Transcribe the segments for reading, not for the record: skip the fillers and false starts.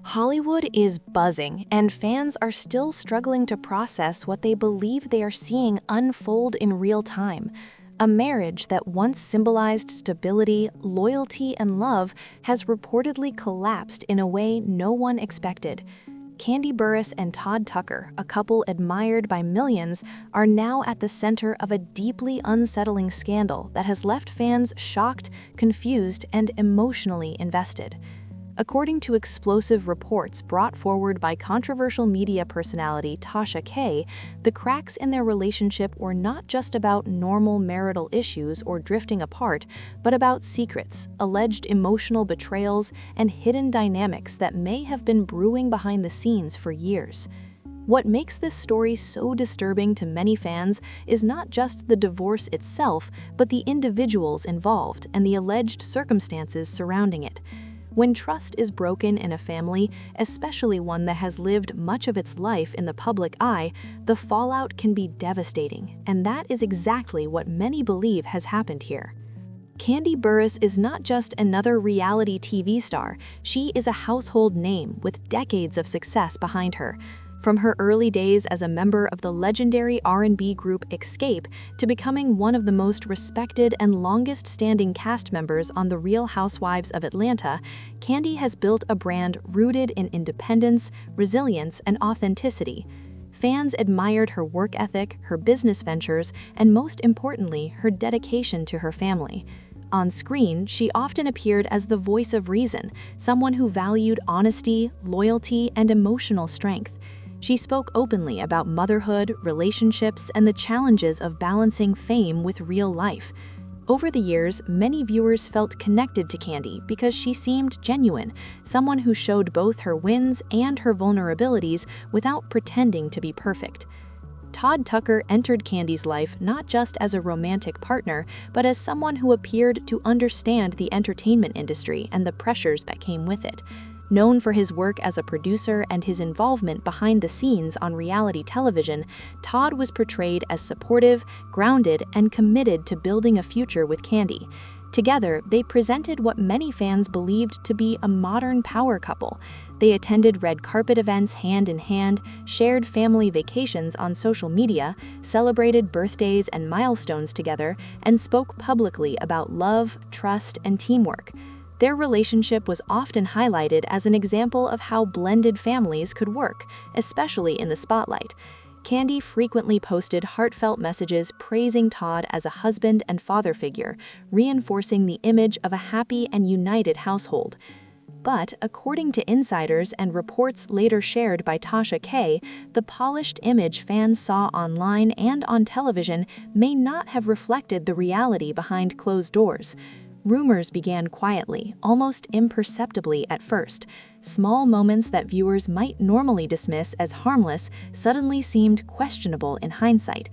Hollywood is buzzing, and fans are still struggling to process what they believe they are seeing unfold in real time. A marriage that once symbolized stability, loyalty, and love has reportedly collapsed in a way no one expected. Kandi Burruss and Todd Tucker, a couple admired by millions, are now at the center of a deeply unsettling scandal that has left fans shocked, confused, and emotionally invested. According to explosive reports brought forward by controversial media personality Tasha K, the cracks in their relationship were not just about normal marital issues or drifting apart, but about secrets, alleged emotional betrayals, and hidden dynamics that may have been brewing behind the scenes for years. What makes this story so disturbing to many fans is not just the divorce itself, but the individuals involved and the alleged circumstances surrounding it. When trust is broken in a family, especially one that has lived much of its life in the public eye, the fallout can be devastating, and that is exactly what many believe has happened here. Kandi Burruss is not just another reality TV star, she is a household name with decades of success behind her. From her early days as a member of the legendary R&B group Xscape to becoming one of the most respected and longest-standing cast members on The Real Housewives of Atlanta, Kandi has built a brand rooted in independence, resilience, and authenticity. Fans admired her work ethic, her business ventures, and most importantly, her dedication to her family. On screen, she often appeared as the voice of reason, someone who valued honesty, loyalty, and emotional strength. She spoke openly about motherhood, relationships, and the challenges of balancing fame with real life. Over the years, many viewers felt connected to Kandi because she seemed genuine, someone who showed both her wins and her vulnerabilities without pretending to be perfect. Todd Tucker entered Kandi's life not just as a romantic partner, but as someone who appeared to understand the entertainment industry and the pressures that came with it. Known for his work as a producer and his involvement behind the scenes on reality television, Todd was portrayed as supportive, grounded, and committed to building a future with Kandi. Together, they presented what many fans believed to be a modern power couple. They attended red carpet events hand in hand, shared family vacations on social media, celebrated birthdays and milestones together, and spoke publicly about love, trust, and teamwork. Their relationship was often highlighted as an example of how blended families could work, especially in the spotlight. Kandi frequently posted heartfelt messages praising Todd as a husband and father figure, reinforcing the image of a happy and united household. But, according to insiders and reports later shared by Tasha K, the polished image fans saw online and on television may not have reflected the reality behind closed doors. Rumors began quietly, almost imperceptibly at first. Small moments that viewers might normally dismiss as harmless suddenly seemed questionable in hindsight.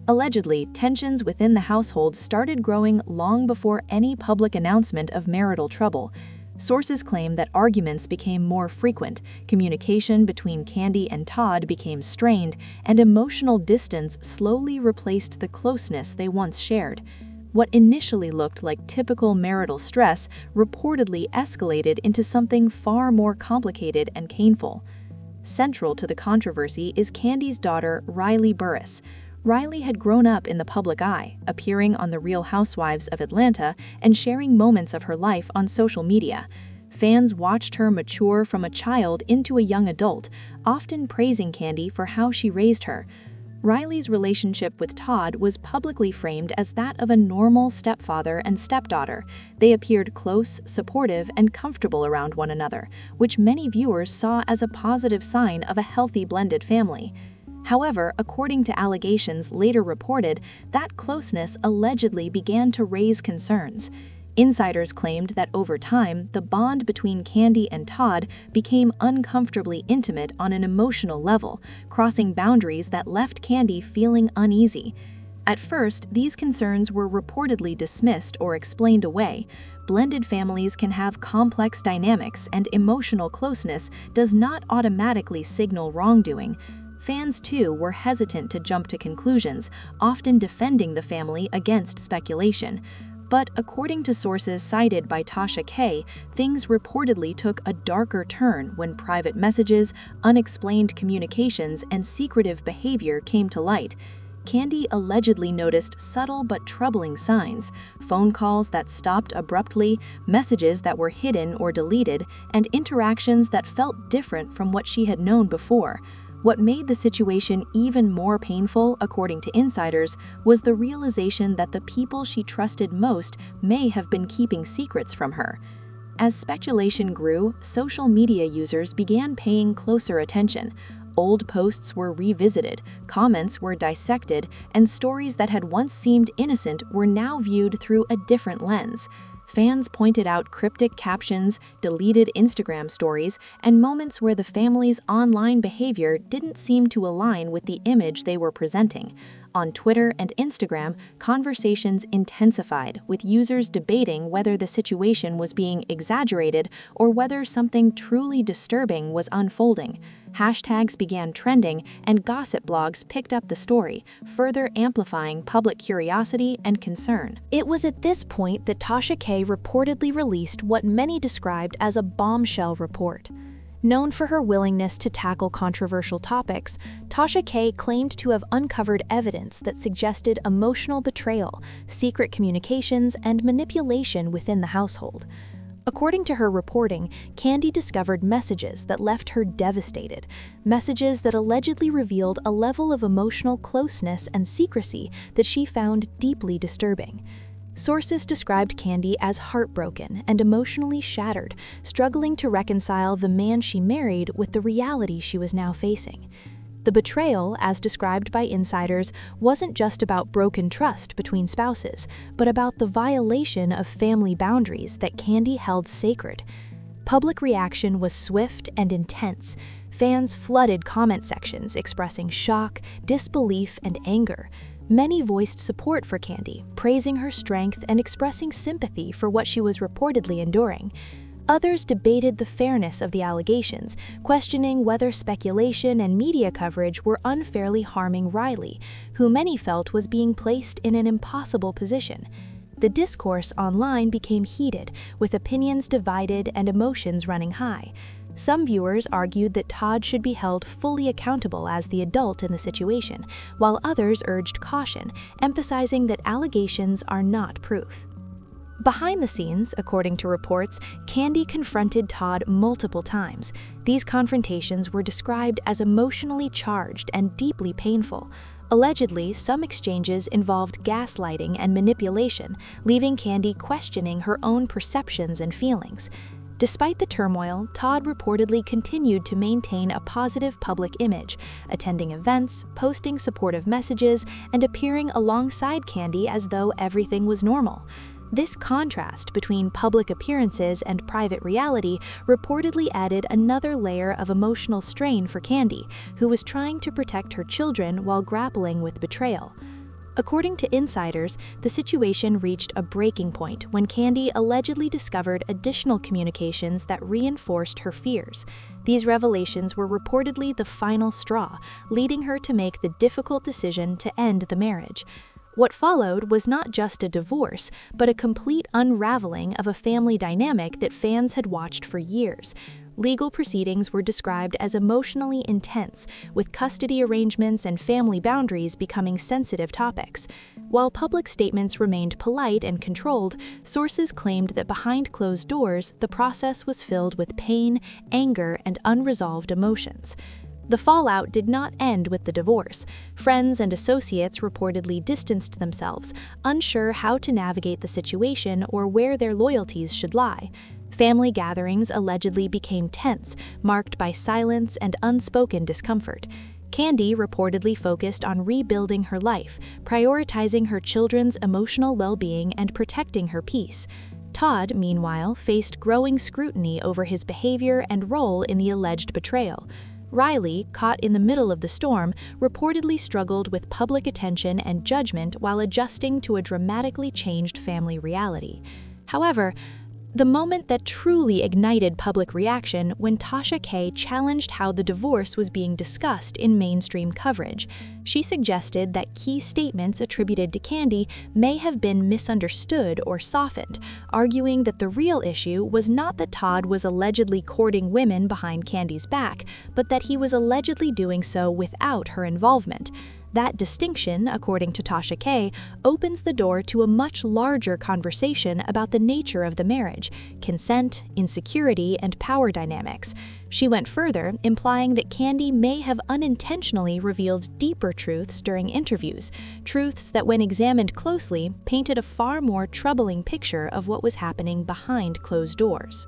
Allegedly, tensions within the household started growing long before any public announcement of marital trouble. Sources claim that arguments became more frequent, communication between Kandi and Todd became strained, and emotional distance slowly replaced the closeness they once shared. What initially looked like typical marital stress reportedly escalated into something far more complicated and painful. Central to the controversy is Kandi's daughter, Riley Burruss. Riley had grown up in the public eye, appearing on The Real Housewives of Atlanta and sharing moments of her life on social media. Fans watched her mature from a child into a young adult, often praising Kandi for how she raised her. Riley's relationship with Todd was publicly framed as that of a normal stepfather and stepdaughter. They appeared close, supportive, and comfortable around one another, which many viewers saw as a positive sign of a healthy blended family. However, according to allegations later reported, that closeness allegedly began to raise concerns. Insiders claimed that over time, the bond between Kandi and Todd became uncomfortably intimate on an emotional level, crossing boundaries that left Kandi feeling uneasy. At first, these concerns were reportedly dismissed or explained away. Blended families can have complex dynamics, and emotional closeness does not automatically signal wrongdoing. Fans, too, were hesitant to jump to conclusions, often defending the family against speculation. But according to sources cited by Tasha K, things reportedly took a darker turn when private messages, unexplained communications, and secretive behavior came to light. Kandi allegedly noticed subtle but troubling signs: phone calls that stopped abruptly, messages that were hidden or deleted, and interactions that felt different from what she had known before. What made the situation even more painful, according to insiders, was the realization that the people she trusted most may have been keeping secrets from her. As speculation grew, social media users began paying closer attention. Old posts were revisited, comments were dissected, and stories that had once seemed innocent were now viewed through a different lens. Fans pointed out cryptic captions, deleted Instagram stories, and moments where the family's online behavior didn't seem to align with the image they were presenting. On Twitter and Instagram, conversations intensified, with users debating whether the situation was being exaggerated or whether something truly disturbing was unfolding. Hashtags began trending, and gossip blogs picked up the story, further amplifying public curiosity and concern. It was at this point that Tasha K reportedly released what many described as a bombshell report. Known for her willingness to tackle controversial topics, Tasha K claimed to have uncovered evidence that suggested emotional betrayal, secret communications, and manipulation within the household. According to her reporting, Kandi discovered messages that left her devastated, messages that allegedly revealed a level of emotional closeness and secrecy that she found deeply disturbing. Sources described Kandi as heartbroken and emotionally shattered, struggling to reconcile the man she married with the reality she was now facing. The betrayal, as described by insiders, wasn't just about broken trust between spouses, but about the violation of family boundaries that Kandi held sacred. Public reaction was swift and intense. Fans flooded comment sections expressing shock, disbelief, and anger. Many voiced support for Kandi, praising her strength and expressing sympathy for what she was reportedly enduring. Others debated the fairness of the allegations, questioning whether speculation and media coverage were unfairly harming Riley, who many felt was being placed in an impossible position. The discourse online became heated, with opinions divided and emotions running high. Some viewers argued that Todd should be held fully accountable as the adult in the situation, while others urged caution, emphasizing that allegations are not proof. Behind the scenes, according to reports, Kandi confronted Todd multiple times. These confrontations were described as emotionally charged and deeply painful. Allegedly, some exchanges involved gaslighting and manipulation, leaving Kandi questioning her own perceptions and feelings. Despite the turmoil, Todd reportedly continued to maintain a positive public image, attending events, posting supportive messages, and appearing alongside Kandi as though everything was normal. This contrast between public appearances and private reality reportedly added another layer of emotional strain for Kandi, who was trying to protect her children while grappling with betrayal. According to insiders, the situation reached a breaking point when Kandi allegedly discovered additional communications that reinforced her fears. These revelations were reportedly the final straw, leading her to make the difficult decision to end the marriage. What followed was not just a divorce, but a complete unraveling of a family dynamic that fans had watched for years. Legal proceedings were described as emotionally intense, with custody arrangements and family boundaries becoming sensitive topics. While public statements remained polite and controlled, sources claimed that behind closed doors, the process was filled with pain, anger, and unresolved emotions. The fallout did not end with the divorce. Friends and associates reportedly distanced themselves, unsure how to navigate the situation or where their loyalties should lie. Family gatherings allegedly became tense, marked by silence and unspoken discomfort. Kandi reportedly focused on rebuilding her life, prioritizing her children's emotional well-being and protecting her peace. Todd, meanwhile, faced growing scrutiny over his behavior and role in the alleged betrayal. Riley, caught in the middle of the storm, reportedly struggled with public attention and judgment while adjusting to a dramatically changed family reality. However, The moment that truly ignited public reaction when Tasha K challenged how the divorce was being discussed in mainstream coverage. She suggested that key statements attributed to Kandi may have been misunderstood or softened, arguing that the real issue was not that Todd was allegedly courting women behind Kandi's back, but that he was allegedly doing so without her involvement. That distinction, according to Tasha K, opens the door to a much larger conversation about the nature of the marriage, consent, insecurity, and power dynamics. She went further, implying that Kandi may have unintentionally revealed deeper truths during interviews, truths that, when examined closely, painted a far more troubling picture of what was happening behind closed doors.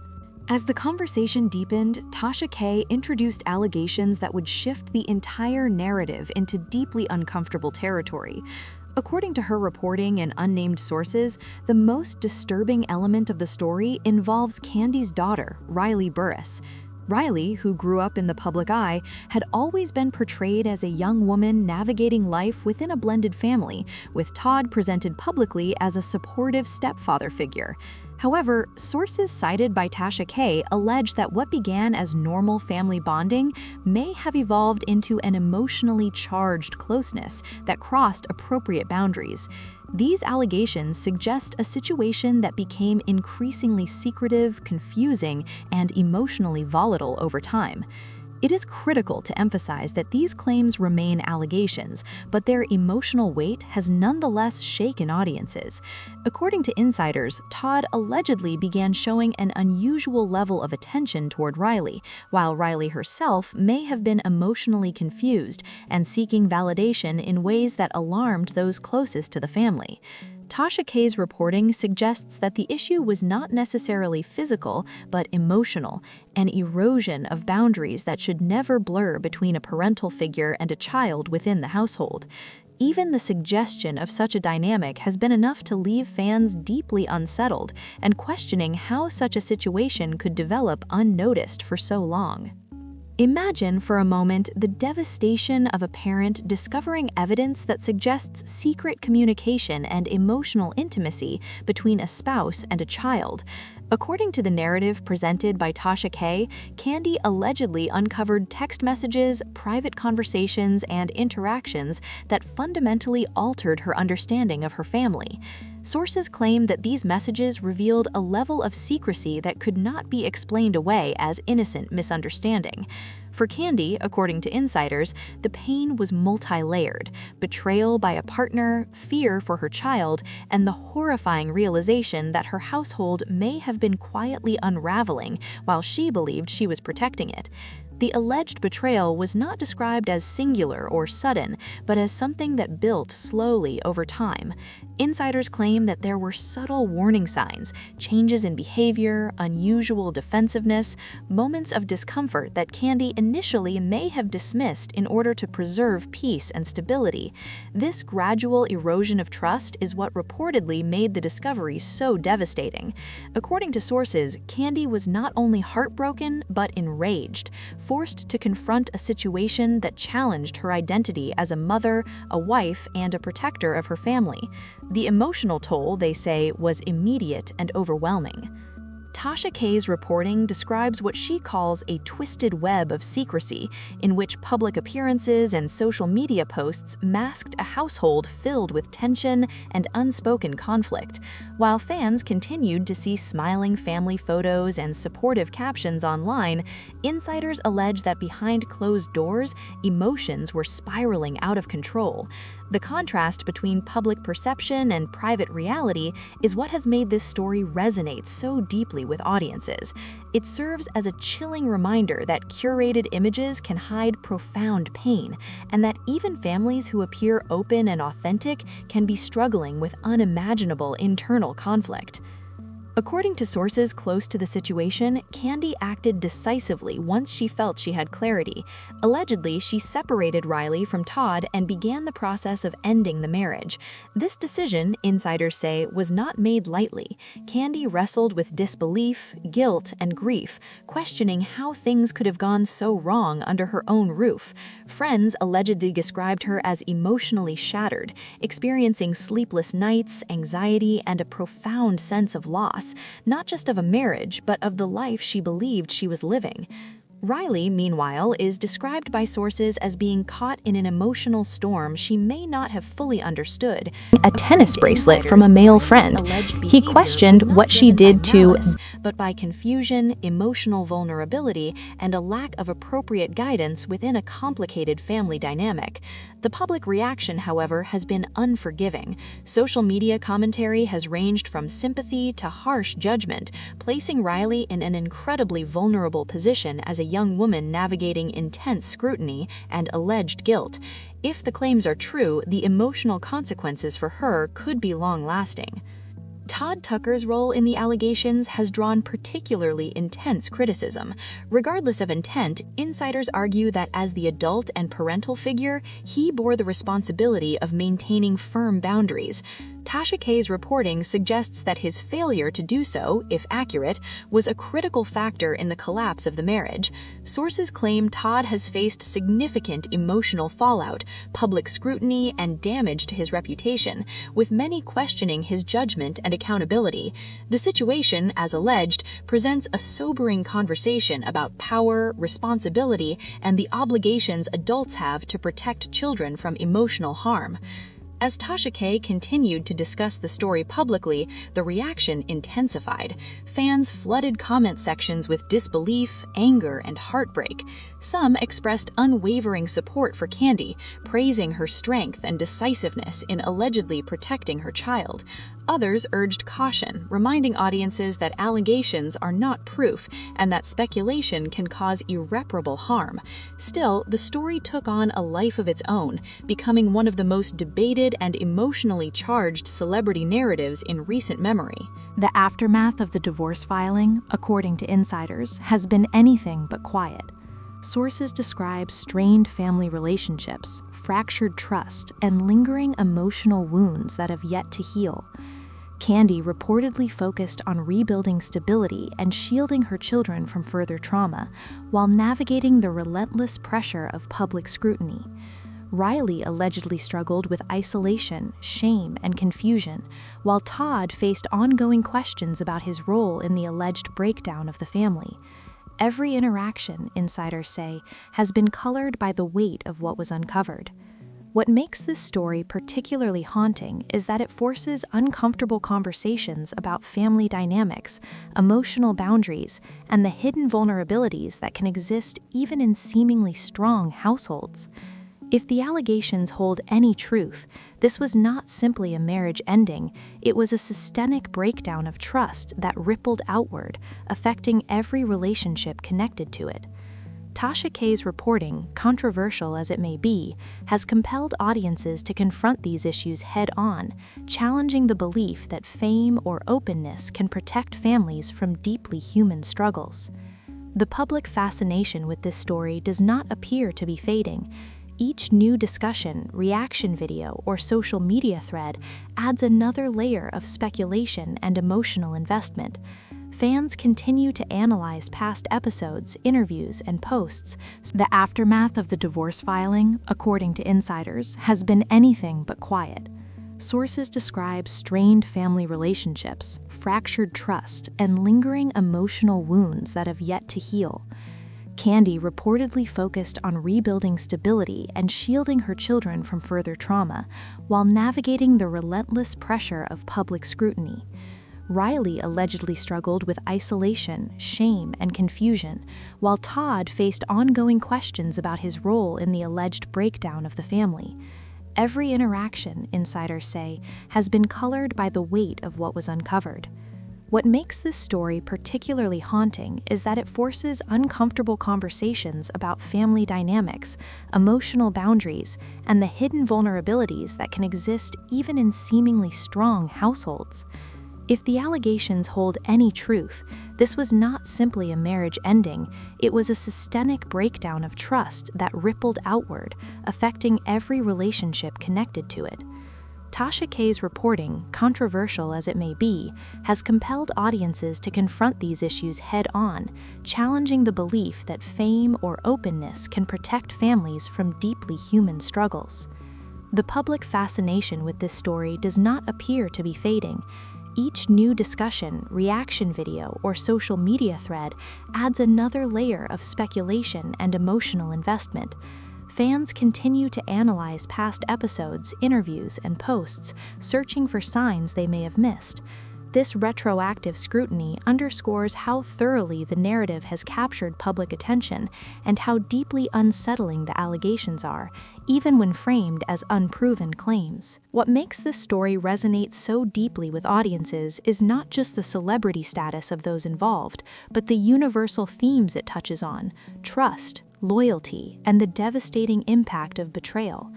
As the conversation deepened, Tasha K introduced allegations that would shift the entire narrative into deeply uncomfortable territory. According to her reporting and unnamed sources, the most disturbing element of the story involves Kandi's daughter, Riley Burruss. Riley, who grew up in the public eye, had always been portrayed as a young woman navigating life within a blended family, with Todd presented publicly as a supportive stepfather figure. However, sources cited by Tasha K allege that what began as normal family bonding may have evolved into an emotionally charged closeness that crossed appropriate boundaries. These allegations suggest a situation that became increasingly secretive, confusing, and emotionally volatile over time. It is critical to emphasize that these claims remain allegations, but their emotional weight has nonetheless shaken audiences. According to insiders, Todd allegedly began showing an unusual level of attention toward Riley, while Riley herself may have been emotionally confused and seeking validation in ways that alarmed those closest to the family. Tasha K's reporting suggests that the issue was not necessarily physical, but emotional, an erosion of boundaries that should never blur between a parental figure and a child within the household. Even the suggestion of such a dynamic has been enough to leave fans deeply unsettled and questioning how such a situation could develop unnoticed for so long. Imagine for a moment the devastation of a parent discovering evidence that suggests secret communication and emotional intimacy between a spouse and a child. According to the narrative presented by Tasha K, Kandi allegedly uncovered text messages, private conversations, and interactions that fundamentally altered her understanding of her family. Sources claim that these messages revealed a level of secrecy that could not be explained away as innocent misunderstanding. For Kandi, according to insiders, the pain was multi-layered: betrayal by a partner, fear for her child, and the horrifying realization that her household may have been quietly unraveling while she believed she was protecting it. The alleged betrayal was not described as singular or sudden, but as something that built slowly over time. Insiders claim that there were subtle warning signs, changes in behavior, unusual defensiveness, moments of discomfort that Kandi initially may have dismissed in order to preserve peace and stability. This gradual erosion of trust is what reportedly made the discovery so devastating. According to sources, Kandi was not only heartbroken but enraged, forced to confront a situation that challenged her identity as a mother, a wife, and a protector of her family. The emotional toll, they say, was immediate and overwhelming. Tasha K's reporting describes what she calls a twisted web of secrecy, in which public appearances and social media posts masked a household filled with tension and unspoken conflict. While fans continued to see smiling family photos and supportive captions online, insiders allege that behind closed doors, emotions were spiraling out of control. The contrast between public perception and private reality is what has made this story resonate so deeply with audiences. It serves as a chilling reminder that curated images can hide profound pain, and that even families who appear open and authentic can be struggling with unimaginable internal conflict. According to sources close to the situation, Kandi acted decisively once she felt she had clarity. Allegedly, she separated Riley from Todd and began the process of ending the marriage. This decision, insiders say, was not made lightly. Kandi wrestled with disbelief, guilt, and grief, questioning how things could have gone so wrong under her own roof. Friends allegedly described her as emotionally shattered, experiencing sleepless nights, anxiety, and a profound sense of loss. loss, not just of a marriage, but of the life she believed she was living. Riley, meanwhile, is described by sources as being caught in an emotional storm she may not have fully understood. A tennis bracelet from a male friend. He questioned what she did to, but by confusion, emotional vulnerability, and a lack of appropriate guidance within a complicated family dynamic. The public reaction, however, has been unforgiving. Social media commentary has ranged from sympathy to harsh judgment, placing Riley in an incredibly vulnerable position as a young woman navigating intense scrutiny and alleged guilt. If the claims are true, the emotional consequences for her could be long-lasting. Todd Tucker's role in the allegations has drawn particularly intense criticism. Regardless of intent, insiders argue that as the adult and parental figure, he bore the responsibility of maintaining firm boundaries. Tasha K's reporting suggests that his failure to do so, if accurate, was a critical factor in the collapse of the marriage. Sources claim Todd has faced significant emotional fallout, public scrutiny, and damage to his reputation, with many questioning his judgment and accountability. The situation, as alleged, presents a sobering conversation about power, responsibility, and the obligations adults have to protect children from emotional harm. As Tasha K continued to discuss the story publicly, the reaction intensified. Fans flooded comment sections with disbelief, anger, and heartbreak. Some expressed unwavering support for Kandi, praising her strength and decisiveness in allegedly protecting her child. Others urged caution, reminding audiences that allegations are not proof and that speculation can cause irreparable harm. Still, the story took on a life of its own, becoming one of the most debated and emotionally charged celebrity narratives in recent memory. The aftermath of the divorce filing, according to insiders, has been anything but quiet. Sources describe strained family relationships, fractured trust, and lingering emotional wounds that have yet to heal. Kandi reportedly focused on rebuilding stability and shielding her children from further trauma, while navigating the relentless pressure of public scrutiny. Riley allegedly struggled with isolation, shame, and confusion, while Todd faced ongoing questions about his role in the alleged breakdown of the family. Every interaction, insiders say, has been colored by the weight of what was uncovered. What makes this story particularly haunting is that it forces uncomfortable conversations about family dynamics, emotional boundaries, and the hidden vulnerabilities that can exist even in seemingly strong households. If the allegations hold any truth, this was not simply a marriage ending, it was a systemic breakdown of trust that rippled outward, affecting every relationship connected to it. Tasha K's reporting, controversial as it may be, has compelled audiences to confront these issues head-on, challenging the belief that fame or openness can protect families from deeply human struggles. The public fascination with this story does not appear to be fading. Each new discussion, reaction video, or social media thread adds another layer of speculation and emotional investment. Fans continue to analyze past episodes, interviews, and posts. The aftermath of the divorce filing, according to insiders, has been anything but quiet. Sources describe strained family relationships, fractured trust, and lingering emotional wounds that have yet to heal. Kandi reportedly focused on rebuilding stability and shielding her children from further trauma, while navigating the relentless pressure of public scrutiny. Riley allegedly struggled with isolation, shame, and confusion, while Todd faced ongoing questions about his role in the alleged breakdown of the family. Every interaction, insiders say, has been colored by the weight of what was uncovered. What makes this story particularly haunting is that it forces uncomfortable conversations about family dynamics, emotional boundaries, and the hidden vulnerabilities that can exist even in seemingly strong households. If the allegations hold any truth, this was not simply a marriage ending, it was a systemic breakdown of trust that rippled outward, affecting every relationship connected to it. Tasha K's reporting, controversial as it may be, has compelled audiences to confront these issues head-on, challenging the belief that fame or openness can protect families from deeply human struggles. The public fascination with this story does not appear to be fading. Each new discussion, reaction video, or social media thread adds another layer of speculation and emotional investment. Fans continue to analyze past episodes, interviews, and posts, searching for signs they may have missed. This retroactive scrutiny underscores how thoroughly the narrative has captured public attention and how deeply unsettling the allegations are, even when framed as unproven claims. What makes this story resonate so deeply with audiences is not just the celebrity status of those involved, but the universal themes it touches on: trust, loyalty, and the devastating impact of betrayal.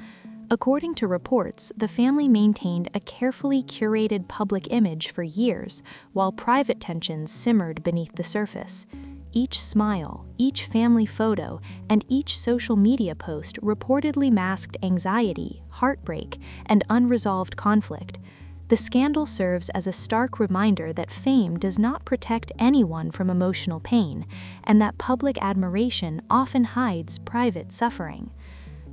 According to reports, the family maintained a carefully curated public image for years, while private tensions simmered beneath the surface. Each smile, each family photo, and each social media post reportedly masked anxiety, heartbreak, and unresolved conflict. The scandal serves as a stark reminder that fame does not protect anyone from emotional pain, and that public admiration often hides private suffering.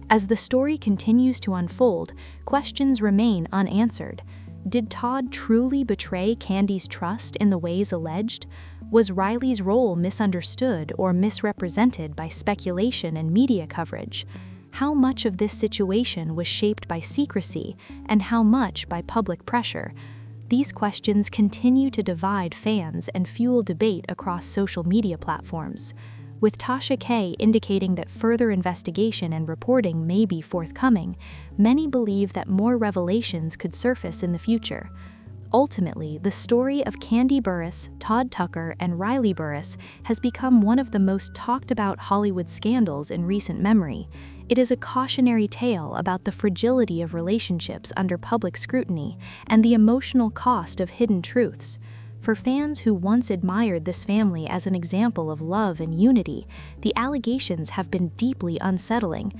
As the story continues to unfold, questions remain unanswered. Did Todd truly betray Kandi's trust in the ways alleged? Was Riley's role misunderstood or misrepresented by speculation and media coverage? How much of this situation was shaped by secrecy, and how much by public pressure? These questions continue to divide fans and fuel debate across social media platforms. With Tasha K indicating that further investigation and reporting may be forthcoming, many believe that more revelations could surface in the future. Ultimately, the story of Kandi Burruss, Todd Tucker, and Riley Burruss has become one of the most talked about Hollywood scandals in recent memory. It is a cautionary tale about the fragility of relationships under public scrutiny and the emotional cost of hidden truths. For fans who once admired this family as an example of love and unity, the allegations have been deeply unsettling.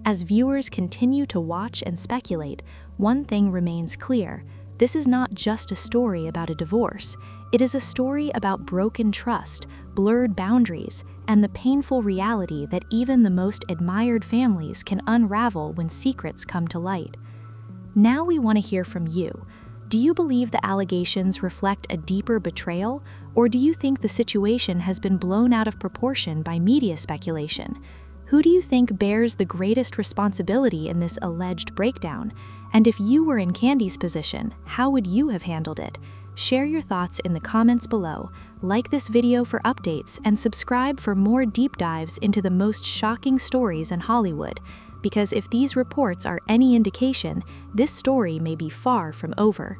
As viewers continue to watch and speculate, one thing remains clear: this is not just a story about a divorce. It is a story about broken trust, blurred boundaries, and the painful reality that even the most admired families can unravel when secrets come to light. Now we want to hear from you. Do you believe the allegations reflect a deeper betrayal, or do you think the situation has been blown out of proportion by media speculation? Who do you think bears the greatest responsibility in this alleged breakdown? And if you were in Kandi's position, how would you have handled it? Share your thoughts in the comments below, like this video for updates, and subscribe for more deep dives into the most shocking stories in Hollywood. Because if these reports are any indication, this story may be far from over.